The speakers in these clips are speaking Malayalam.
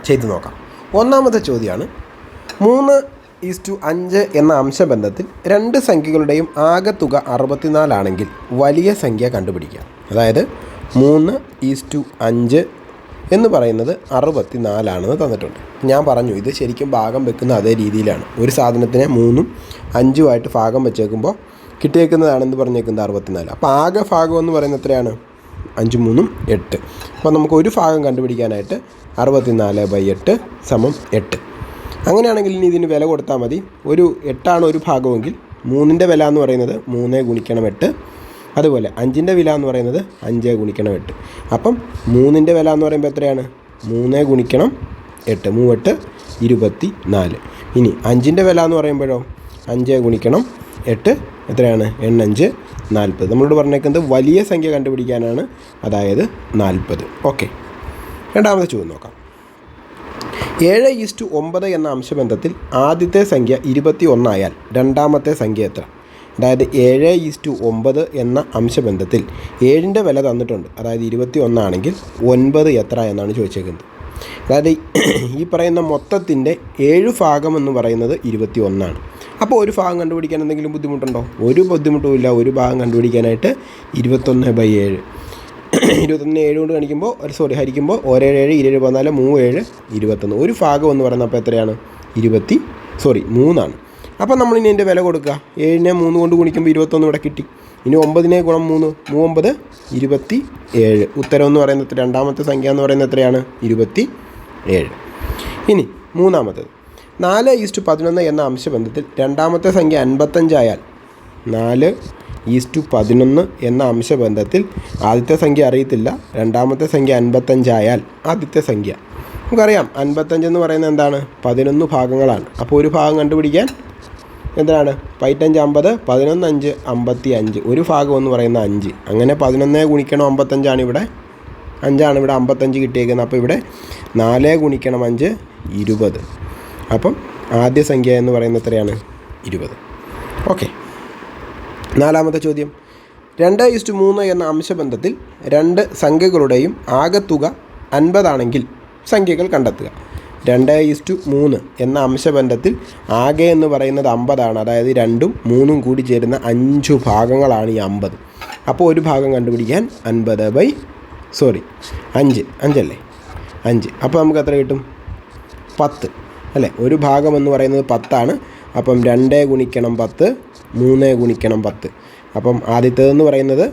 ചെയ്തു നോക്കാം. ഒന്നാമത്തെ ചോദ്യമാണ് 3:5 എന്ന അംശബന്ധത്തിൽ രണ്ട് സംഖ്യകളുടെയും ആകെത്തുക 64 ആണെങ്കിൽ വലിയ സംഖ്യ കണ്ടുപിടിക്കാം. അതായത് 3:5 എന്ന് പറയുന്നത് 64 ആണെന്ന് തന്നിട്ടുണ്ട്. ഞാൻ പറഞ്ഞു ഇത് ശരിക്കും ഭാഗം വെക്കുന്ന അതേ രീതിയിലാണ്. ഒരു സാധനത്തിനെ 3ഉം 5ഉമായിട്ട് ഭാഗം വെച്ചേക്കുമ്പോൾ കിട്ടിയേക്കുന്നതാണെന്ന് പറഞ്ഞേക്കുന്നത് 64. അപ്പോൾ ആകെ ഭാഗം എന്ന് പറയുന്നത് എത്രയാണ്? 5 3 8. അപ്പോൾ നമുക്ക് ഒരു ഭാഗം കണ്ടുപിടിക്കാനായിട്ട് 64/8 = 8. അങ്ങനെയാണെങ്കിൽ ഇനി ഇതിന് വില കൊടുത്താൽ മതി. ഒരു 8 ഒരു ഭാഗമെങ്കിൽ 3ൻ്റെ വില എന്ന് പറയുന്നത് 3 × 8. അതുപോലെ 5ൻ്റെ വില എന്ന് പറയുന്നത് 5 × 8. അപ്പം 3ൻ്റെ വില എന്ന് പറയുമ്പോൾ എത്രയാണ്? 3 × 8 3 8 24. ഇനി 5ൻ്റെ വില എന്ന് പറയുമ്പോഴോ 5 × 8 എത്രയാണ്? 5 40. നമ്മളോട് പറഞ്ഞേക്കുന്നത് വലിയ സംഖ്യ കണ്ടുപിടിക്കാനാണ്, അതായത് 40. ഓക്കെ, രണ്ടാമത്തെ ചോദ്യം നോക്കാം. 7:9 എന്ന അംശബന്ധത്തിൽ ആദ്യത്തെ സംഖ്യ 21 ആയാൽ രണ്ടാമത്തെ സംഖ്യ എത്ര? അതായത് 7:9 എന്ന അംശബന്ധത്തിൽ 7ൻ്റെ വില തന്നിട്ടുണ്ട്, അതായത് 21 ആണെങ്കിൽ 9 എത്ര എന്നാണ് ചോദിച്ചേക്കുന്നത്. അതായത് ഈ പറയുന്ന മൊത്തത്തിൻ്റെ 7 ഭാഗം എന്ന് പറയുന്നത് 21 ആണ്. അപ്പോൾ ഒരു ഭാഗം കണ്ടുപിടിക്കാൻ എന്തെങ്കിലും ബുദ്ധിമുട്ടുണ്ടോ? ഒരു ബുദ്ധിമുട്ടുമില്ല. ഒരു ഭാഗം കണ്ടുപിടിക്കാനായിട്ട് 21/7 7 കൊണ്ട് ഹരിക്കുമ്പോൾ 1 7 7 7 14 3 7 21. ഒരു ഭാഗം എന്ന് പറയുന്നത് അപ്പോൾ എത്രയാണ്? 3 ആണ്. അപ്പോൾ നമ്മളിനി എൻ്റെ വില കൊടുക്കുക. 7നെ 3 കൊണ്ട് ഗുണിക്കുമ്പോൾ 21 ഇവിടെ കിട്ടി. ഇനി 9നെ ഗുണം 3 3 9 27. ഉത്തരം എന്ന് പറയുന്നത് രണ്ടാമത്തെ സംഖ്യ എന്ന് പറയുന്നത് എത്രയാണ്? 27. ഇനി മൂന്നാമത്തേത് 4:11 എന്ന അംശബന്ധത്തിൽ രണ്ടാമത്തെ സംഖ്യ 55 ആയാൽ 4:11 എന്ന അംശബന്ധത്തിൽ ആദ്യത്തെ സംഖ്യ അറിയത്തില്ല, രണ്ടാമത്തെ സംഖ്യ 55 ആയാൽ ആദ്യത്തെ സംഖ്യ നമുക്കറിയാം. 55 എന്ന് പറയുന്നത് എന്താണ്? 11 ഭാഗങ്ങളാണ്. അപ്പോൾ ഒരു ഭാഗം കണ്ടുപിടിക്കാൻ എന്താണ്? 5 50 11 5 55. ഒരു ഭാഗം എന്ന് പറയുന്ന 5. അങ്ങനെ 11 ഗുണിക്കണം 55 ആണ് ഇവിടെ 5 ഇവിടെ 55 കിട്ടിയേക്കുന്നത്. അപ്പോൾ ഇവിടെ 4 ഗുണിക്കണം 5 20. അപ്പം ആദ്യ സംഖ്യ എന്ന് പറയുന്നത് എത്രയാണ്? 20. ഓക്കെ, നാലാമത്തെ ചോദ്യം. 2:3 എന്ന അംശബന്ധത്തിൽ രണ്ട് സംഖ്യകളുടെയും ആകെത്തുക 50 ആണെങ്കിൽ സംഖ്യകൾ കണ്ടെത്തുക. 2:3 എന്ന അംശബന്ധത്തിൽ ആകെ എന്ന് പറയുന്നത് 50 ആണ്. അതായത് 2ഉം 3ഉം കൂടി ചേരുന്ന 5 ഭാഗങ്ങളാണ് ഈ 50. അപ്പോൾ ഒരു ഭാഗം കണ്ടുപിടിക്കാൻ 5 അല്ലേ? 5. അപ്പോൾ നമുക്ക് എത്ര കിട്ടും? 10 അല്ലേ? ഒരു ഭാഗം എന്ന് പറയുന്നത് 10 ആണ്. അപ്പം 2 ഗുണിക്കണം 10 3 ഗുണിക്കണം 10. അപ്പം ആദ്യത്തേതെന്ന് പറയുന്നത്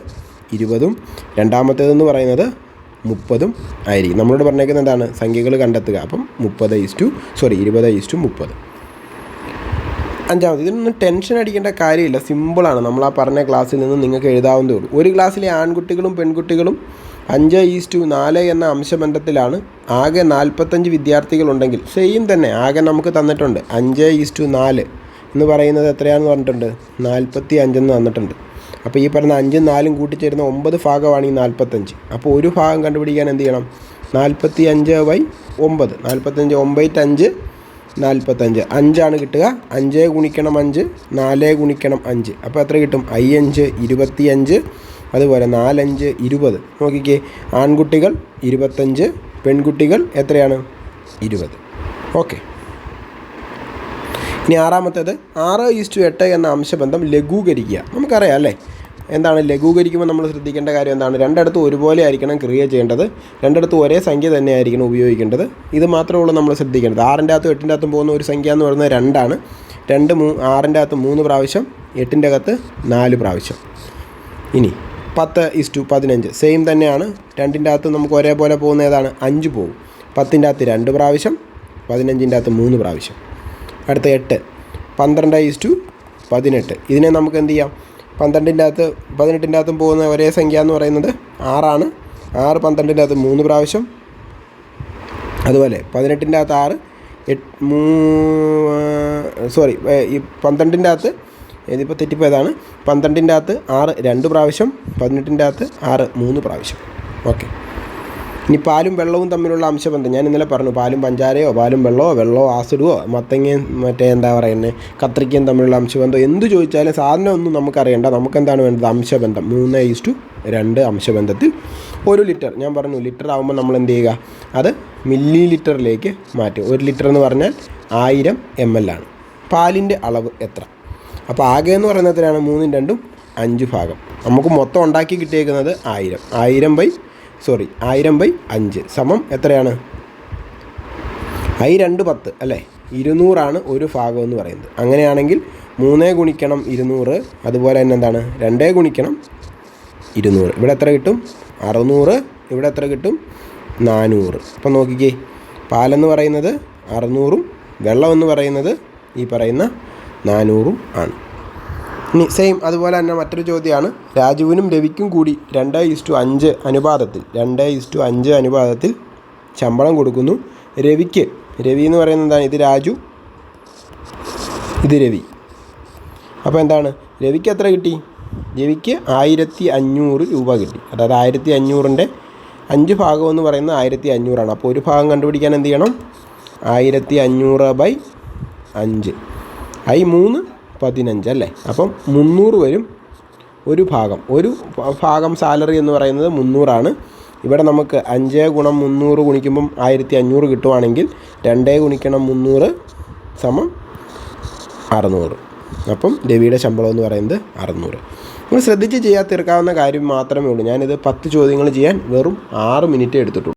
20ഉം രണ്ടാമത്തേതെന്ന് പറയുന്നത് 30ഉം ആയിരിക്കും. നമ്മളോട് പറഞ്ഞേക്കുന്നത് എന്താണ്? സംഖ്യകൾ കണ്ടെത്തുക. അപ്പം 20:30. അഞ്ചാമത്, ഇതിനൊന്നും ടെൻഷൻ അടിക്കേണ്ട കാര്യമില്ല, സിമ്പിളാണ്. നമ്മൾ ആ പറഞ്ഞ ക്ലാസ്സിൽ നിന്ന് നിങ്ങൾക്ക് എഴുതാവുന്നതേ ഉള്ളൂ. ഒരു ക്ലാസ്സിലെ ആൺകുട്ടികളും പെൺകുട്ടികളും 5:4 എന്ന അംശബന്ധത്തിലാണ്. ആകെ 45 വിദ്യാർത്ഥികളുണ്ടെങ്കിൽ സെയിം തന്നെ ആകെ നമുക്ക് തന്നിട്ടുണ്ട്. 5:4 എന്ന് പറയുന്നത് എത്രയാണെന്ന് പറഞ്ഞിട്ടുണ്ട്? 45 എന്ന് തന്നിട്ടുണ്ട്. അപ്പോൾ ഈ പറഞ്ഞ 5ഉം 4ഉം കൂട്ടിച്ചേരുന്ന 9 ഭാഗമാണ് ഈ 45. അപ്പോൾ ഒരു ഭാഗം കണ്ടുപിടിക്കാൻ എന്ത് ചെയ്യണം? 45/9 45 9 5 45 5 കിട്ടുക. 5 ഗുണിക്കണം 5 4 ഗുണിക്കണം 5. അപ്പോൾ എത്ര കിട്ടും? 5 25. അതുപോലെ 4 5 20. നോക്കിക്കേ, ആൺകുട്ടികൾ 25, പെൺകുട്ടികൾ എത്രയാണ്? 20. ഓക്കെ, ഇനി ആറാമത്തേത് 6:8 എന്ന അംശബന്ധം ലഘൂകരിക്കുക. നമുക്കറിയാം അല്ലേ എന്താണ് ലഘൂകരിക്കുമ്പോൾ നമ്മൾ ശ്രദ്ധിക്കേണ്ട കാര്യം എന്താണ്? രണ്ടിടത്തും ഒരുപോലെ ആയിരിക്കണം ക്രിയ ചെയ്യേണ്ടത്. രണ്ടിടത്തും ഒരേ സംഖ്യ തന്നെ ആയിരിക്കണം ഉപയോഗിക്കേണ്ടത്. ഇത് മാത്രമേ ഉള്ളൂ നമ്മൾ ശ്രദ്ധിക്കേണ്ടത്. 6ൻ്റെ അകത്തും 8ൻ്റെ അകത്തും പോകുന്ന ഒരു സംഖ്യ എന്ന് പറയുന്നത് 2 ആണ്. 6ൻ്റെ അകത്ത് 3 പ്രാവശ്യം, 8ൻ്റെ അകത്ത് 4 പ്രാവശ്യം. ഇനി 10:15 സെയിം തന്നെയാണ്. 2ൻ്റെ അകത്ത് നമുക്ക് ഒരേപോലെ പോകുന്ന ഏതാണ്? 5 പോകും. 10ൻ്റെ അകത്ത് 2 പ്രാവശ്യം, 15ൻ്റെ അകത്ത് 3 പ്രാവശ്യം. അടുത്ത 8 12:18. ഇതിനെ നമുക്ക് എന്ത് ചെയ്യാം? 12ൻ്റെ അകത്ത് 18ൻ്റെ അകത്തും പോകുന്ന ഒരേ സംഖ്യ എന്ന് പറയുന്നത് 6 ആണ്. 6 12ൻ്റെ അകത്ത് 3 പ്രാവശ്യം. അതുപോലെ 18ൻ്റെ അകത്ത് 6 ഈ 12ൻ്റെ അകത്ത് ഇതിപ്പോൾ തെറ്റിപ്പോയതാണ്. 12ൻ്റെ അകത്ത് 6 2 പ്രാവശ്യം, 18ൻ്റെ അകത്ത് 6 3 പ്രാവശ്യം. ഓക്കെ, ഇനി പാലും വെള്ളവും തമ്മിലുള്ള അംശബന്ധം ഞാൻ ഇന്നലെ പറഞ്ഞു. പാലും പഞ്ചാരയോ പാലും വെള്ളമോ ആസിഡോ മത്തങ്ങയും എന്താ പറയുന്നത് കത്രിക്കയും തമ്മിലുള്ള അംശബന്ധം എന്ത് ചോദിച്ചാലും സാധനം ഒന്നും നമുക്കറിയണ്ട. നമുക്കെന്താണ് വേണ്ടത്? അംശബന്ധം. 3:2 അംശബന്ധത്തിൽ 1 ലിറ്റർ. ഞാൻ പറഞ്ഞു ലിറ്റർ ആകുമ്പോൾ നമ്മൾ എന്ത് ചെയ്യുക? അത് മില്ലി ലിറ്ററിലേക്ക് മാറ്റും. 1 ലിറ്റർ എന്ന് പറഞ്ഞാൽ 1000 ml ആണ്. പാലിൻ്റെ അളവ് എത്ര? അപ്പോൾ ആകെ എന്ന് പറയുന്നത് എത്രയാണ്? 3-2 5 ഭാഗം. നമുക്ക് മൊത്തം ഉണ്ടാക്കി കിട്ടിയേക്കുന്നത് 1000/5 സമം എത്രയാണ്? 2 10 അല്ലേ? 200 ഒരു ഭാഗം എന്ന് പറയുന്നത്. അങ്ങനെയാണെങ്കിൽ 3 × 200 അതുപോലെ തന്നെ എന്താണ് 2 × 200. ഇവിടെ എത്ര കിട്ടും? 600. ഇവിടെ എത്ര കിട്ടും? 400. അപ്പം നോക്കിക്കേ, പാലെന്ന് പറയുന്നത് 600ഉം വെള്ളം എന്ന് പറയുന്നത് ഈ പറയുന്ന 400ഉം ആണ്. ഇനി സെയിം അതുപോലെ തന്നെ മറ്റൊരു ചോദ്യമാണ്. രാജുവിനും രവിക്കും കൂടി 2:5 അനുപാതത്തിൽ ശമ്പളം കൊടുക്കുന്നു. രവി എന്ന് പറയുന്നത് എന്താണ്? ഇത് രാജു, ഇത് രവി. അപ്പോൾ എന്താണ്? രവിക്ക് എത്ര കിട്ടി? രവിക്ക് 1500 രൂപ കിട്ടി. അതായത് 1500ൻ്റെ 5 ഭാഗം എന്ന് പറയുന്നത് 1500 അപ്പോൾ ഒരു ഭാഗം കണ്ടുപിടിക്കാൻ എന്ത് ചെയ്യണം? 1500/5 3 15 അല്ലേ? അപ്പം 300 വരും ഒരു ഭാഗം സാലറി എന്ന് പറയുന്നത് 300 ഇവിടെ നമുക്ക് 5 × 300 ഗുണിക്കുമ്പം 1500 കിട്ടുവാണെങ്കിൽ 2 × 300 = 600. അപ്പം രവിയുടെ ശമ്പളം എന്ന് പറയുന്നത് 600. നിങ്ങൾ ശ്രദ്ധിച്ച് ചെയ്യാൻ തീർക്കാവുന്ന കാര്യം മാത്രമേ ഉള്ളൂ. ഞാനിത് 10 ചോദ്യങ്ങൾ ചെയ്യാൻ വെറും 6 മിനിറ്റ് എടുത്തിട്ടുള്ളൂ.